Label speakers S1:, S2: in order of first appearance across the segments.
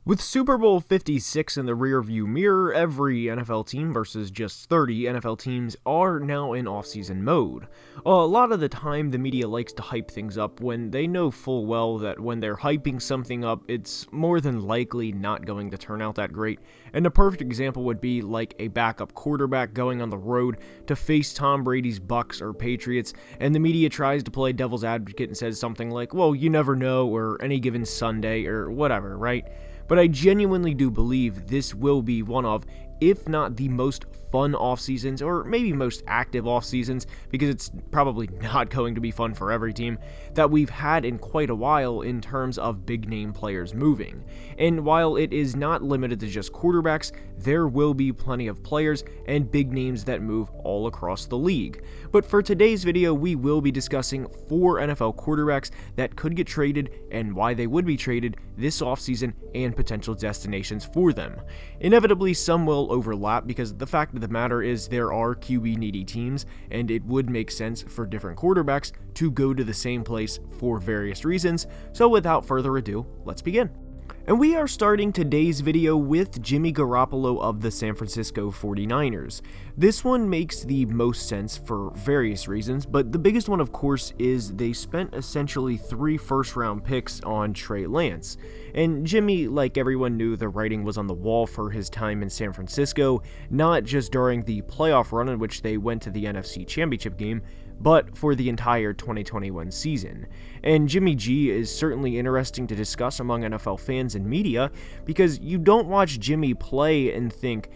S1: With Super Bowl 56 in the rearview mirror, every NFL team versus just 30 NFL teams are now in offseason mode. A lot of the time, the media likes to hype things up when they know full well that when they're hyping something up, it's more than likely not going to turn out that great. And a perfect example would be like a backup quarterback going on the road to face Tom Brady's Bucks or Patriots, and the media tries to play devil's advocate and says something like, well, you never know, or any given Sunday, or whatever, right? But I genuinely do believe this will be one of, if not the most fun off seasons, or maybe most active off seasons, because it's probably not going to be fun for every team, that we've had in quite a while in terms of big name players moving. And while it is not limited to just quarterbacks, there will be plenty of players and big names that move all across the league. But for today's video, we will be discussing 4 NFL quarterbacks that could get traded and why they would be traded this offseason and potential destinations for them. Inevitably, some will overlap because the fact of the matter is there are QB needy teams, and it would make sense for different quarterbacks to go to the same place for various reasons. So without further ado, let's begin. And we are starting today's video with Jimmy Garoppolo of the San Francisco 49ers. This one makes the most sense for various reasons, but the biggest one, of course, is they spent essentially 3 first-round picks on Trey Lance. And Jimmy, like everyone knew, the writing was on the wall for his time in San Francisco, not just during the playoff run in which they went to the NFC Championship game, but for the entire 2021 season. And Jimmy G is certainly interesting to discuss among NFL fans and media, because you don't watch Jimmy play and think,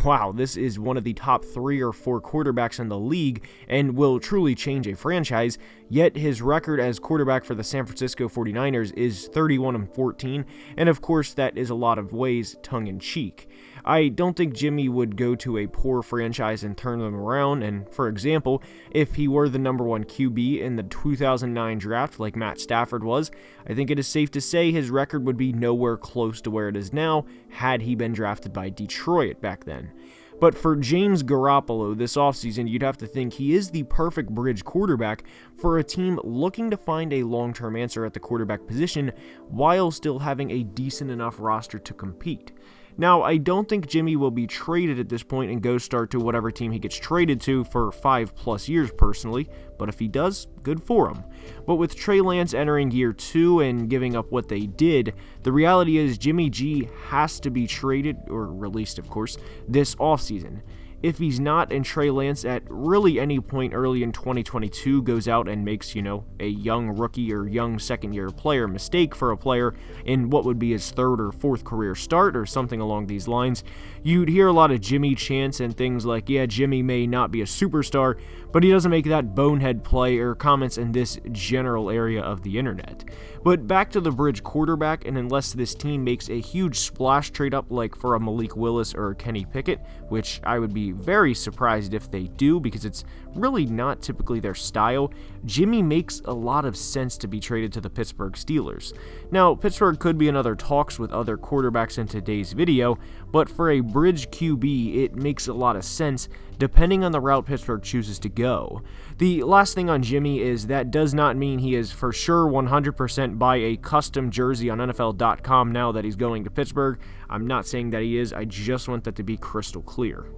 S1: wow, this is one of the top 3 or 4 quarterbacks in the league and will truly change a franchise, yet his record as quarterback for the San Francisco 49ers is 31-14, and of course that is a lot of ways tongue-in-cheek. I don't think Jimmy would go to a poor franchise and turn them around, and for example, if he were the number 1 QB in the 2009 draft like Matt Stafford was, I think it is safe to say his record would be nowhere close to where it is now had he been drafted by Detroit back then. But for James Garoppolo this offseason, you'd have to think he is the perfect bridge quarterback for a team looking to find a long-term answer at the quarterback position while still having a decent enough roster to compete. Now, I don't think Jimmy will be traded at this point and go start to whatever team he gets traded to for 5+ years personally, but if he does, good for him. But with Trey Lance entering year 2 and giving up what they did, the reality is Jimmy G has to be traded, or released of course, this offseason. If he's not, and Trey Lance at really any point early in 2022 goes out and makes, a young rookie or young second-year player mistake for a player in what would be his 3rd or 4th career start or something along these lines, you'd hear a lot of Jimmy chants and things like, yeah, Jimmy may not be a superstar, but he doesn't make that bonehead play, or comments in this general area of the internet. But back to the bridge quarterback, and unless this team makes a huge splash trade up like for a Malik Willis or Kenny Pickett, which I would be very surprised if they do because it's really not typically their style, Jimmy makes a lot of sense to be traded to the Pittsburgh Steelers. Now, Pittsburgh could be in other talks with other quarterbacks in today's video, but for a bridge QB, it makes a lot of sense depending on the route Pittsburgh chooses to go. The last thing on Jimmy is that does not mean he is for sure 100% buy a custom jersey on NFL.com now that he's going to Pittsburgh. I'm not saying that he is, I just want that to be crystal clear.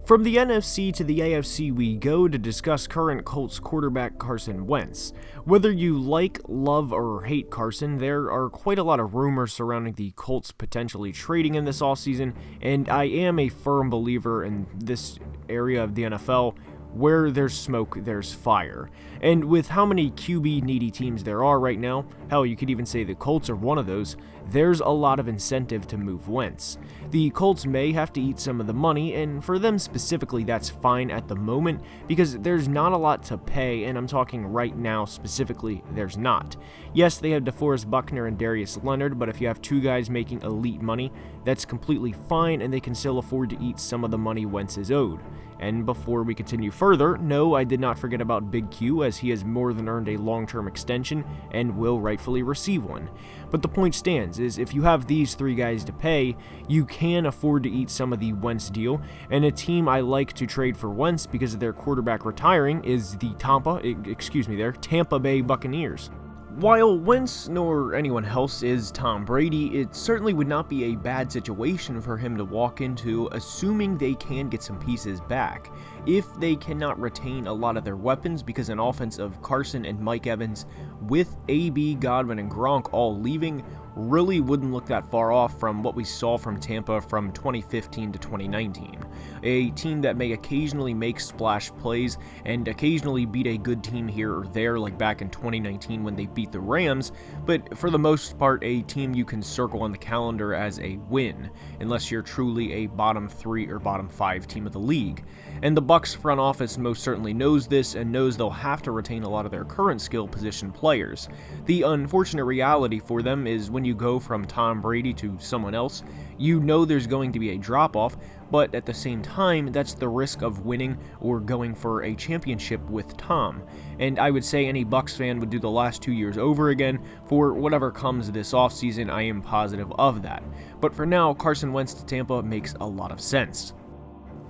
S1: From the NFC to the AFC we go to discuss current Colts quarterback Carson Wentz. Whether you like, love, or hate Carson, there are quite a lot of rumors surrounding the Colts potentially trading him this offseason, and I am a firm believer in this area of the NFL. Where there's smoke, there's fire. And with how many QB needy teams there are right now, hell, you could even say the Colts are one of those, there's a lot of incentive to move Wentz. The Colts may have to eat some of the money, and for them specifically that's fine at the moment because there's not a lot to pay, and I'm talking right now specifically, there's not. Yes, they have DeForest Buckner and Darius Leonard, but if you have 2 guys making elite money, that's completely fine, and they can still afford to eat some of the money Wentz is owed. And before we continue further, no, I did not forget about Big Q, as he has more than earned a long-term extension and will rightfully receive one. But the point stands is if you have these 3 guys to pay, you can afford to eat some of the Wentz deal, and a team I like to trade for Wentz because of their quarterback retiring is the Tampa Bay Buccaneers. While Wentz nor anyone else is Tom Brady, it certainly would not be a bad situation for him to walk into, assuming they can get some pieces back. If they cannot retain a lot of their weapons, because an offense of Carson and Mike Evans with AB, Godwin, and Gronk all leaving really wouldn't look that far off from what we saw from Tampa from 2015 to 2019. A team that may occasionally make splash plays and occasionally beat a good team here or there, like back in 2019 when they beat the Rams, but for the most part a team you can circle on the calendar as a win, unless you're truly a bottom 3 or bottom 5 team of the league. And the Bucs front office most certainly knows this and knows they'll have to retain a lot of their current skill position players. The unfortunate reality for them is when you go from Tom Brady to someone else, you know there's going to be a drop-off, but at the same time, that's the risk of winning or going for a championship with Tom. And I would say any Bucs fan would do the last 2 years over again for whatever comes this offseason. I am positive of that. But for now, Carson Wentz to Tampa makes a lot of sense.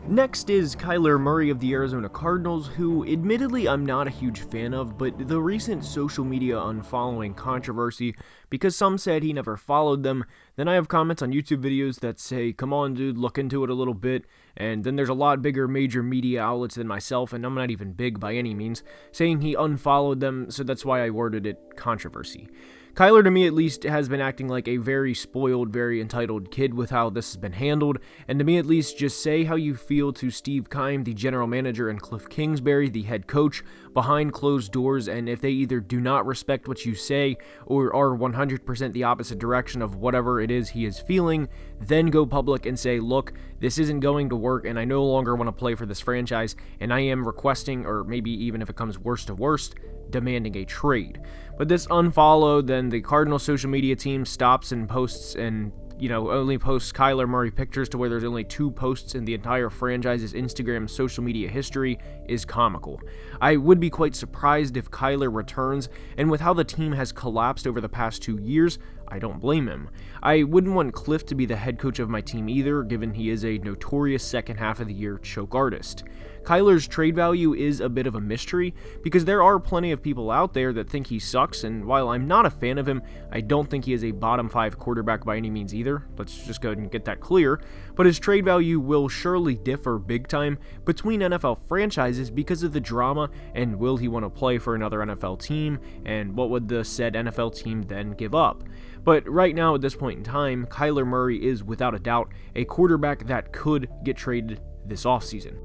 S1: Next is Kyler Murray of the Arizona Cardinals, who admittedly I'm not a huge fan of, but the recent social media unfollowing controversy, because some said he never followed them, then I have comments on YouTube videos that say, come on dude, look into it a little bit, and then there's a lot bigger major media outlets than myself, and I'm not even big by any means, saying he unfollowed them, so that's why I worded it controversy. Kyler, to me at least, has been acting like a very spoiled, very entitled kid with how this has been handled, and to me at least, just say how you feel to Steve Keim, the general manager, and Cliff Kingsbury, the head coach, behind closed doors, and if they either do not respect what you say or are 100% the opposite direction of whatever it is he is feeling, then go public and say, look, this isn't going to work, and I no longer want to play for this franchise, and I am requesting, or maybe even if it comes worst to worst, demanding a trade. But this unfollow, then the Cardinals social media team stops and posts and only posts Kyler Murray pictures to where there's only 2 posts in the entire franchise's Instagram social media history is comical. I would be quite surprised if Kyler returns, and with how the team has collapsed over the past 2 years, I don't blame him. I wouldn't want Cliff to be the head coach of my team either, given he is a notorious second half of the year choke artist. Kyler's trade value is a bit of a mystery, because there are plenty of people out there that think he sucks, and while I'm not a fan of him, I don't think he is a bottom 5 quarterback by any means either. Let's just go ahead and get that clear. But his trade value will surely differ big time between NFL franchises because of the drama, and will he want to play for another NFL team, and what would the said NFL team then give up? But right now, at this point in time, Kyler Murray is without a doubt a quarterback that could get traded this offseason.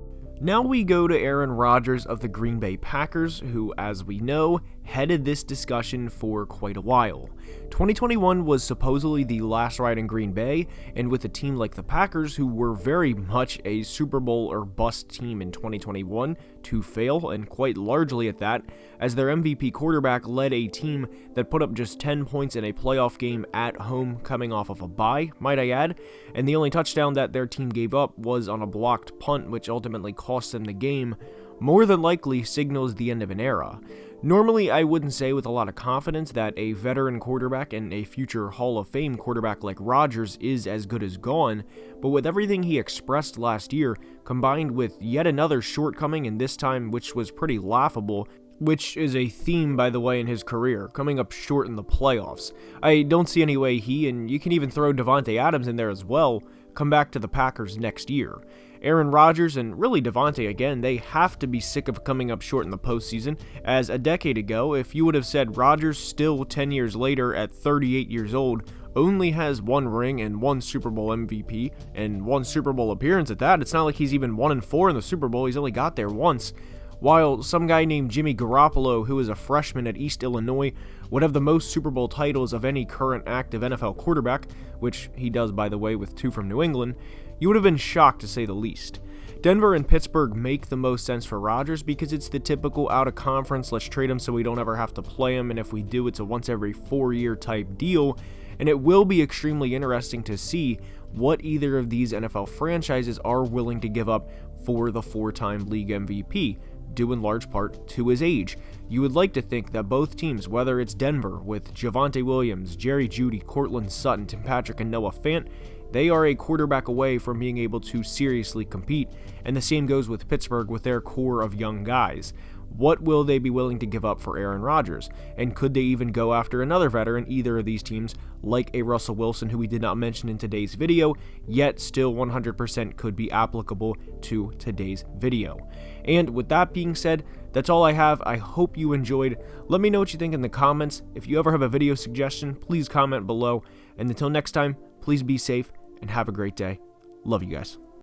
S1: Now we go to Aaron Rodgers of the Green Bay Packers, who, as we know, headed this discussion for quite a while. 2021 was supposedly the last ride in Green Bay, and with a team like the Packers, who were very much a Super Bowl or bust team in 2021, to fail, and quite largely at that, as their MVP quarterback led a team that put up just 10 points in a playoff game at home coming off of a bye, might I add, and the only touchdown that their team gave up was on a blocked punt, which ultimately cost them the game, more than likely signals the end of an era. Normally, I wouldn't say with a lot of confidence that a veteran quarterback and a future Hall of Fame quarterback like Rodgers is as good as gone, but with everything he expressed last year, combined with yet another shortcoming, and this time which was pretty laughable, which is a theme, by the way, in his career, coming up short in the playoffs. I don't see any way he, and you can even throw Davante Adams in there as well, come back to the Packers next year. Aaron Rodgers, and really Davante again, they have to be sick of coming up short in the postseason, as a decade ago, if you would have said Rodgers, still 10 years later at 38 years old, only has 1 ring and 1 Super Bowl MVP, and 1 Super Bowl appearance at that, it's not like he's even 1-4 in the Super Bowl, he's only got there once, while some guy named Jimmy Garoppolo, who is a freshman at East Illinois, would have the most Super Bowl titles of any current active NFL quarterback, which he does, by the way, with 2 from New England, you would have been shocked to say the least. Denver and Pittsburgh make the most sense for Rodgers because it's the typical out-of-conference, let's trade him so we don't ever have to play him, and if we do, it's a once-every-4-year type deal, and it will be extremely interesting to see what either of these NFL franchises are willing to give up for the 4-time league MVP, due in large part to his age. You would like to think that both teams, whether it's Denver with Javonte Williams, Jerry Jeudy, Cortland Sutton, Tim Patrick, and Noah Fant, they are a quarterback away from being able to seriously compete, and the same goes with Pittsburgh with their core of young guys. What will they be willing to give up for Aaron Rodgers? And could they even go after another veteran, either of these teams, like a Russell Wilson, who we did not mention in today's video, yet still 100% could be applicable to today's video? And with that being said, that's all I have. I hope you enjoyed. Let me know what you think in the comments. If you ever have a video suggestion, please comment below. And until next time, please be safe and have a great day. Love you guys.